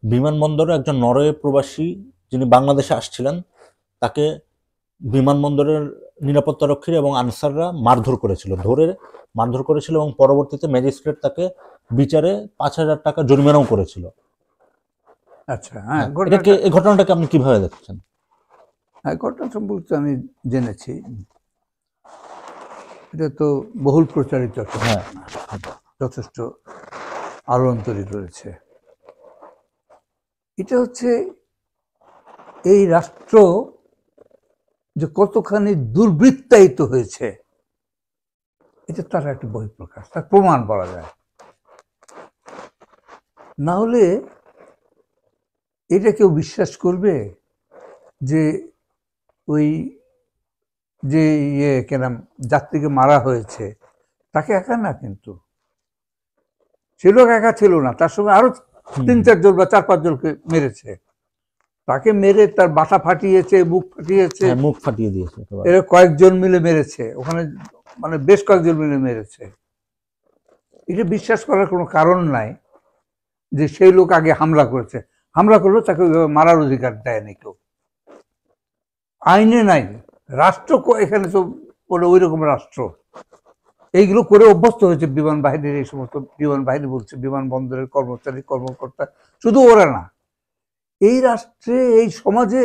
বিমানবন্দরে একজন নরওয়ে প্রবাসী যিনি বাংলাদেশে আসছিলেন তাকে বিমানবন্দরের নিরাপত্তারক্ষী এবং আনসাররা মারধর করেছিল এবং পরবর্তীতে ম্যাজিস্ট্রেট তাকে বিচারে 5,000 টাকা জরিমানাও করেছিল। আচ্ছা, হ্যাঁ, এই ঘটনাটাকে আপনি কিভাবে দেখছেন? হ্যাঁ, ঘটনা সম্পর্কে আমি জেনেছি। এটা তো বহুল প্রচারিত একটা হ্যাঁ, যথেষ্ট আলোড়ন তৈরি করেছে। এটা হচ্ছে এই রাষ্ট্র যে কতখানি দুর্বৃত্তায়িত হয়েছে, এটা তার একটা বহিঃপ্রকাশ, তার প্রমাণ বলা যায়। না হলে এটা কেউ বিশ্বাস করবে যে ওই যে কেনাম যাত্রীকে মারা হয়েছে তাকে একা না, কিন্তু সে লোক একা ছিল না, তার সঙ্গে আরো 3-4 জন বা 4-5 জনকে মেরেছে। তাকে মেরে তার মাথা ফাটিয়েছে, মুখ ফাটিয়ে দিয়েছে, এরা কয়েকজন মিলে মেরেছে, ওখানে মানে বেশ কয়েকজন মিলে মেরেছে। এটা বিশ্বাস করার কোনো কারণ নাই যে সেই লোক আগে হামলা করেছে। হামলা করলেও তাকে মারার অধিকার দেয়নি কেউ, আইনে নাই। রাষ্ট্র এখানে তো ওই রকম রাষ্ট্র এইগুলো করে অভ্যস্ত হয়েছে বিমান বাহিনীর, এই সমস্ত বিমান বাহিনী বলছে বিমানবন্দরের কর্মচারী কর্মকর্তা, শুধু ওরা না, এই রাষ্ট্রে এই সমাজে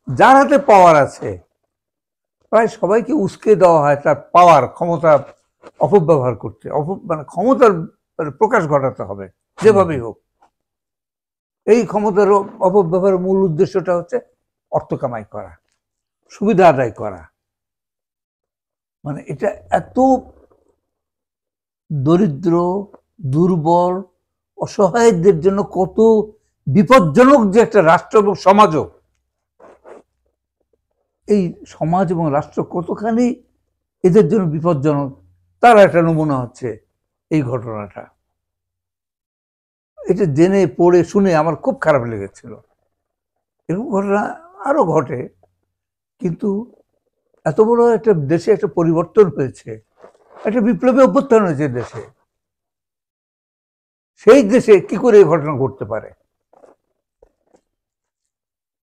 যার হাতে পাওয়ার আছে প্রায় সবাইকে উস্কে দেওয়া হয় তার পাওয়ার ক্ষমতা অপব্যবহার করতে, মানে ক্ষমতার প্রকাশ ঘটাতে হবে যেভাবেই হোক। এই ক্ষমতার অপব্যবহারের মূল উদ্দেশ্যটা হচ্ছে অর্থ কামাই করা, সুবিধা আদায় করা। মানে এটা এত দরিদ্র, দুর্বল, অসহায়দের জন্য কত বিপজ্জনক যে একটা রাষ্ট্র এবং সমাজও, এই সমাজ এবং রাষ্ট্র কতখানি এদের জন্য বিপজ্জনক তার একটা নমুনা হচ্ছে এই ঘটনাটা। এটা জেনে পড়ে শুনে আমার খুব খারাপ লেগেছিল। এরকম ঘটনা আরো ঘটে, কিন্তু এত বড় একটা দেশে একটা পরিবর্তন হয়েছে, একটা বিপ্লবী অভ্যুত্থান হয়েছে দেশে, সেই দেশে কি করে এই ঘটনা ঘটতে পারে?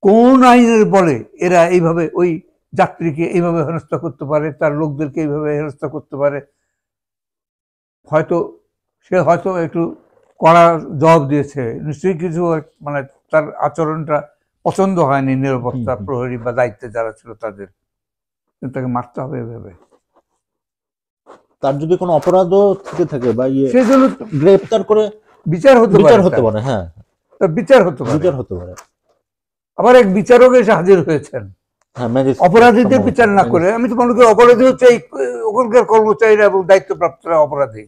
কোন আইনের বলে এরা এইভাবে ওই যাত্রীকে এইভাবে হেনস্থা করতে পারে, তার লোকদেরকে এইভাবে হেনস্থা করতে পারে? হয়তো সে হয়তো একটু কড়া জবাব দিয়েছে, নিশ্চয়ই কিছু মানে তার আচরণটা পছন্দ হয়নি নিরাপত্তা প্রহরী বা দায়িত্বে যারা ছিল তাদের, তাকে মারতে হবে এভাবে? তার যদি কোনো অপরাধও থেকে থাকে বা সেই জন্য গ্রেফতার করে বিচার হতে পারে। হ্যাঁ, তার বিচার হতে পারে। আবার এক বিচারক এসে হাজির হয়েছেন অপরাধীদের বিচার না করে। আমি তো মনে করি অপরাধী হচ্ছে এই ওখানকার কর্মচারীরা এবং দায়িত্বপ্রাপ্তরা অপরাধী।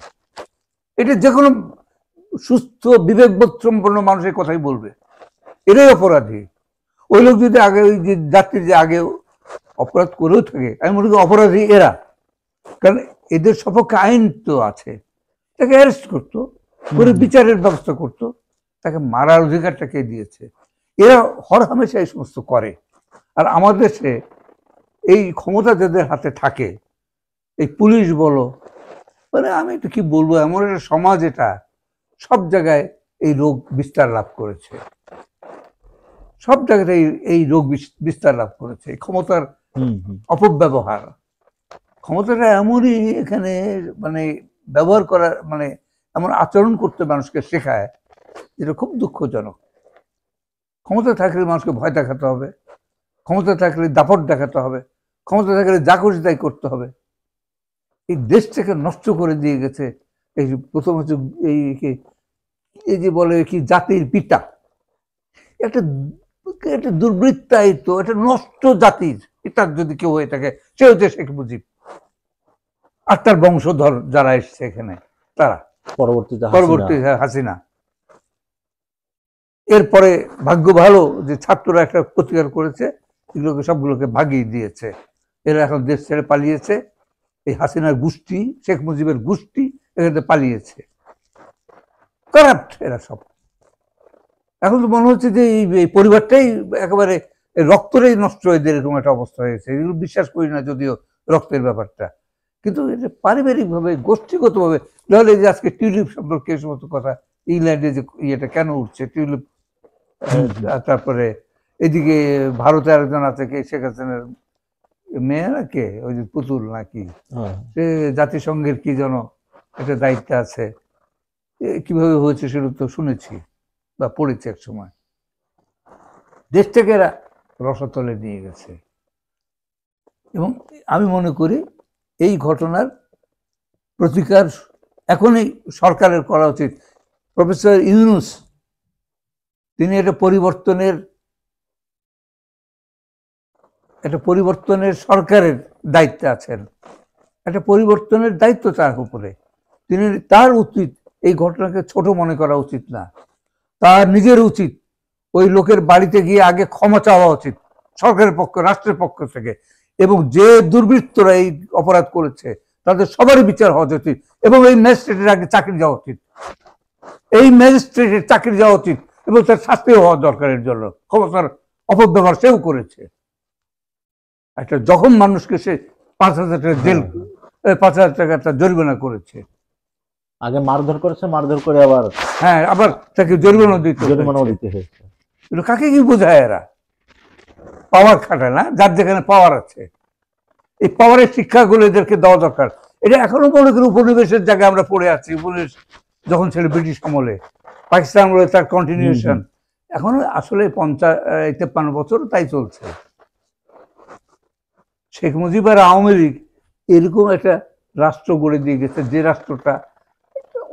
এটা যে কোনো সুস্থ বিবেকবোধ সম্পন্ন মানুষের কথাই বলবে, এরাই অপরাধী। ওই লোক যদি আগে ওই যে যাত্রী যে আগে অপরাধ করেও থাকে, আমি মনে করি অপরাধী এরা, কারণ এদের সপক্ষে আইন তো আছে, তাকে অ্যারেস্ট করতো, করে বিচারের ব্যবস্থা করতো, তাকে মারার অধিকারটাকে দিয়েছে। এরা হরহামেশা এই সমস্ত করে। আর আমাদের দেশে এই ক্ষমতা যাদের হাতে থাকে, এই পুলিশ বলো, মানে আমি তো কি বলবো, এমন একটা সমাজ, এটা সব জায়গায় এই রোগ বিস্তার লাভ করেছে, সব জায়গাতে এই রোগ বিস্তার লাভ করেছে, ক্ষমতার অপব্যবহার। ক্ষমতাটা এমনই এখানে মানে ব্যবহার করার, মানে এমন আচরণ করতে মানুষকে শেখায় যেটা খুব দুঃখজনক। ক্ষমতা থাকলে মানুষকে ভয় দেখাতে হবে, ক্ষমতা থাকলে দাপট দেখাতে হবে, ক্ষমতা থাকলে যা খুশি তাই করতে হবে। এই দেশটাকে নষ্ট করে দিয়ে গেছে এই প্রথম হচ্ছে এই যে বলে কি জাতির পিতা, একটা দুর্বৃত্তায়িত, একটা নষ্ট জাতির পিতা যদি কেউ হয়ে থাকে সে হচ্ছে শেখ মুজিব আর তার বংশধর যারা এসছে এখানে, তারা পরবর্তী হাসিনা। এরপরে ভাগ্য ভালো যে ছাত্ররা একটা প্রতিকার করেছে, এগুলোকে সবগুলোকে ভাগিয়ে দিয়েছে। এরা এখন দেশ ছেড়ে পালিয়েছে, এই হাসিনার গোষ্ঠী, শেখ মুজিবের গোষ্ঠী এখানে পালিয়েছে। কারাপ্ট এরা সব। এখন তো মনে হচ্ছে যে এই পরিবারটাই একেবারে রক্তটাই নষ্ট হয়ে এরকম একটা অবস্থা হয়েছে। এগুলো বিশ্বাস করি না যদিও রক্তের ব্যাপারটা, কিন্তু এটা পারিবারিকভাবে গোষ্ঠীগতভাবে। নাহলে যে আজকে টিউলিপ সম্পর্কে এই সমস্ত কথা, ইংল্যান্ডে যে ইয়েটা কেন উঠছে, টিউলিপ তারপরে এদিকে ভারতে আরেকজন আছে কে, শেখ হাসিনার মেয়ে না কে, ওই যে পুতুল নাকি, সে জাতিসংঘের কি যেন একটা দায়িত্ব আছে। কিভাবে হয়েছে সেটা তো শুনেছি বা পড়েছি এক সময়। দেশটাকে এরা রসাতলে নিয়ে গেছে। এবং আমি মনে করি এই ঘটনার প্রতিকার এখনই সরকারের করা উচিত। প্রফেসর ইউনূস তিনি একটা পরিবর্তনের সরকারের দায়িত্বে আছেন, একটা পরিবর্তনের দায়িত্ব তার উপরে। তার উচিত এই ঘটনাকে ছোট মনে করা উচিত না। তার নিজের উচিত ওই লোকের বাড়িতে গিয়ে আগে ক্ষমা চাওয়া উচিত সরকারের পক্ষ, রাষ্ট্রের পক্ষ থেকে, এবং যে দুর্বৃত্তরা এই অপরাধ করেছে তাদের সবারই বিচার হওয়া উচিত, এবং এই ম্যাজিস্ট্রেটের আগে চাকরি যাওয়া উচিত, এই ম্যাজিস্ট্রেটের চাকরি যাওয়া উচিত, এবং তার শাস্তি হওয়া দরকারের জন্য। ক্ষমতার অপব্যবহার সেও করেছে। একটা যখন মানুষকে সে 5,000 টাকা জেল, 5,000 টাকা তার জরিমানা করেছে, আগে মারধর করেছে, মারধর করে আবার আবার তাকে জরিমানা দিতে হয়েছে। কাকে কি বোঝায় এরা? পাওয়ার খাটায় না, যার যেখানে পাওয়ার আছে। এই পাওয়ারের শিক্ষাগুলো এদেরকে দেওয়া দরকার। এটা এখনো মনে করি উপনিবেশের জায়গায় আমরা পড়ে আছি। উপনিবেশ যখন ছিল ব্রিটিশ আমলে, পাকিস্তান আমলে তার কন্টিনিউশন, এখনো আসলে 53 বছর তাই চলছে। শেখ মুজিব আর আওয়ামী লীগ এরকম একটা রাষ্ট্র গড়ে দিয়ে গেছে, যে রাষ্ট্রটা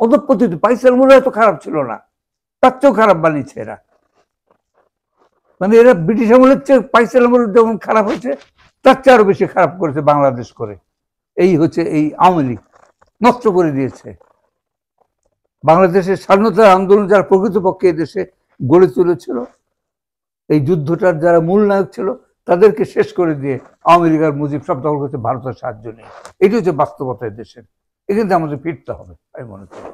অধঃপতিত। পাকিস্তান আমলে এত খারাপ ছিল না, তার চেয়েও খারাপ বানিয়েছে এরা। মানে এরা ব্রিটিশ আমলের চেয়ে পাকিস্তান আমলের যেমন খারাপ হয়েছে, তার চেয়ে আরো বেশি খারাপ করেছে বাংলাদেশ করে। এই হচ্ছে এই আওয়ামী লীগ নষ্ট করে দিয়েছে বাংলাদেশের স্বাধীনতা আন্দোলন। যারা প্রকৃতপক্ষে দেশে গড়ে তুলেছিল, এই যুদ্ধটার যারা মূল নায়ক ছিল, তাদেরকে শেষ করে দিয়ে আওয়ামী লীগ আর মুজিব সব দখল করছে ভারতের সাহায্য নিয়ে। এটি হচ্ছে বাস্তবতা দেশের। এখানে আমাদের ফিরতে হবে আমি মনে করি।